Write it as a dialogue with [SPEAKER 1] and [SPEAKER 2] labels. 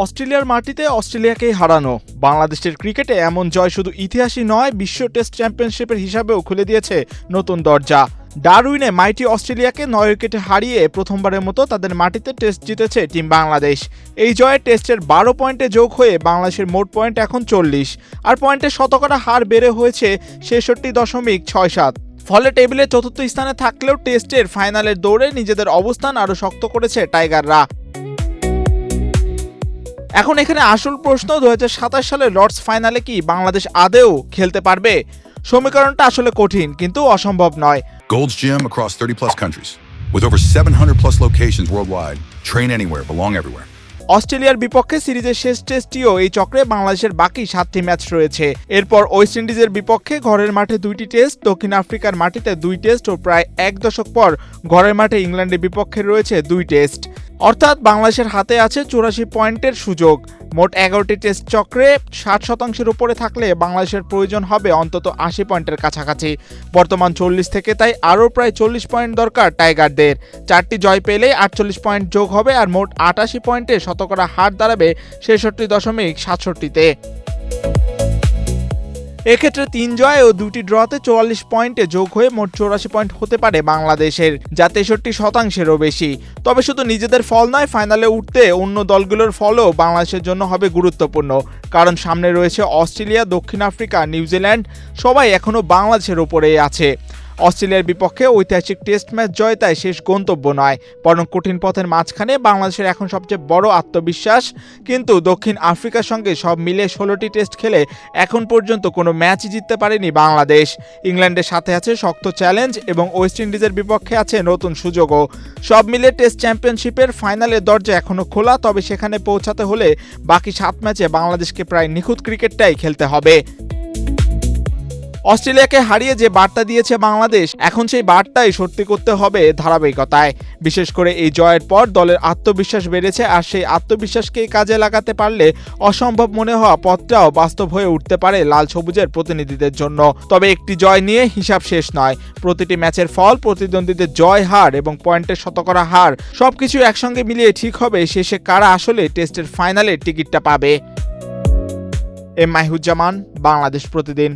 [SPEAKER 1] অস্ট্রেলিয়ার মাটিতে অস্ট্রেলিয়াকেই হারানো বাংলাদেশের ক্রিকেটে এমন জয় শুধু ইতিহাসই নয়, বিশ্ব টেস্ট চ্যাম্পিয়নশিপের হিসাবেও খুলে দিয়েছে নতুন দরজা। ডারউইনে মাইটি অস্ট্রেলিয়াকে 9 উইকেটে হারিয়ে প্রথমবারের মতো তাদের মাটিতে টেস্ট জিতেছে টিম বাংলাদেশ। এই জয়ে টেস্টের 12 পয়েন্টে যোগ হয়ে বাংলাদেশের মোট পয়েন্ট এখন 40, আর পয়েন্টের শতকরা হার বেড়ে হয়েছে 66.67। ফলে টেবিলে চতুর্থ স্থানে থাকলেও টেস্টের ফাইনালের দৌড়ে নিজেদের অবস্থান আরও শক্ত করেছে টাইগাররা। এখন এখানে আসল প্রশ্ন, 2027 সালের লর্ডস ফাইনালে কি বাংলাদেশ আদৌ খেলতে পারবে? সমীকরণটা আসলে কঠিন কিন্তু অসম্ভব নয়।
[SPEAKER 2] Gold's Gym across 30 plus countries with over 700 plus locations worldwide. Train anywhere, belong everywhere.
[SPEAKER 1] অস্ট্রেলিয়ার বিপক্ষে সিরিজের শেষ টেস্টটিও এই চক্রে বাংলাদেশের বাকি 7টি ম্যাচ রয়েছে। এরপর ওয়েস্ট ইন্ডিজের বিপক্ষে ঘরের মাঠে 2টি টেস্ট, দক্ষিণ আফ্রিকার মাটিতে 2 টেস্ট ও প্রায় এক দশক পর ঘরের মাঠে ইংল্যান্ডের বিপক্ষে রয়েছে 2 টেস্ট। অর্থাৎ বাংলাদেশের হাতে আছে 84 পয়েন্টের সুযোগ। মোট 11টি টেস্ট চক্রে 60% উপরে থাকলে বাংলাদেশের প্রয়োজন হবে অন্তত 80 পয়েন্টের কাছাকাছি। বর্তমান 40 থেকে তাই আরও প্রায় 40 পয়েন্ট দরকার টাইগারদের। 4টি জয় পেলেই 48 পয়েন্ট যোগ হবে, আর মোট 88 পয়েন্টে শতকরা হার দাঁড়াবে 66.67-তে। এক্ষেত্রে 3 জয় ও 2টি ড্রতে 44 পয়েন্টে যোগ হয়ে মোট 84 পয়েন্ট হতে পারে বাংলাদেশের, যা 63%-এরও বেশি। তবে শুধু নিজেদের ফল নয়, ফাইনালে উঠতে অন্য দলগুলোর ফলও বাংলাদেশের জন্য হবে গুরুত্বপূর্ণ। কারণ সামনে রয়েছে অস্ট্রেলিয়া, দক্ষিণ আফ্রিকা, নিউজিল্যান্ড, সবাই এখনও বাংলাদেশের ওপরেই আছে। অস্ট্রেলিয়ার বিপক্ষে ঐতিহাসিক টেস্ট ম্যাচ জয় তাই শেষ গন্তব্য নয়, বরং কঠিন পথের মাঝখানে বাংলাদেশের এখন সবচেয়ে বড় আত্মবিশ্বাস। কিন্তু দক্ষিণ আফ্রিকার সঙ্গে সব মিলে 16টি টেস্ট খেলে এখন পর্যন্ত কোনো ম্যাচই জিততে পারেনি বাংলাদেশ। ইংল্যান্ডের সাথে আছে শক্ত চ্যালেঞ্জ এবং ওয়েস্ট ইন্ডিজের বিপক্ষে আছে নতুন সুযোগও। সব মিলে টেস্ট চ্যাম্পিয়নশিপের ফাইনালের দরজা এখনও খোলা, তবে সেখানে পৌঁছাতে হলে বাকি 7 ম্যাচে বাংলাদেশকে প্রায় নিখুঁত ক্রিকেটটাই খেলতে হবে। অস্ট্রেলিয়াকে হারিয়ে যে বার্তা দিয়েছে বাংলাদেশ, এখন সেই বার্তাই সত্যি করতে হবে ধারাবাহিকতায়। বিশেষ করে এই জয়ের পর দলের আত্মবিশ্বাস বেড়েছে, আর সেই আত্মবিশ্বাসকেই কাজে লাগাতে পারলে অসম্ভব মনে হওয়া পথটাও বাস্তব হয়ে উঠতে পারে লাল সবুজের প্রতিনিধিদের জন্য। তবে একটি জয় নিয়ে হিসাব শেষ নয়। প্রতিটি ম্যাচের ফল, প্রতিদ্বন্দ্বীদের জয় হার এবং পয়েন্টের শতকরা হার সবকিছু একসঙ্গে মিলিয়ে ঠিক হবে শেষে কারা আসলে টেস্টের ফাইনালের টিকিটটা পাবে। এম মাহিউজ্জামান, বাংলাদেশ প্রতিদিন।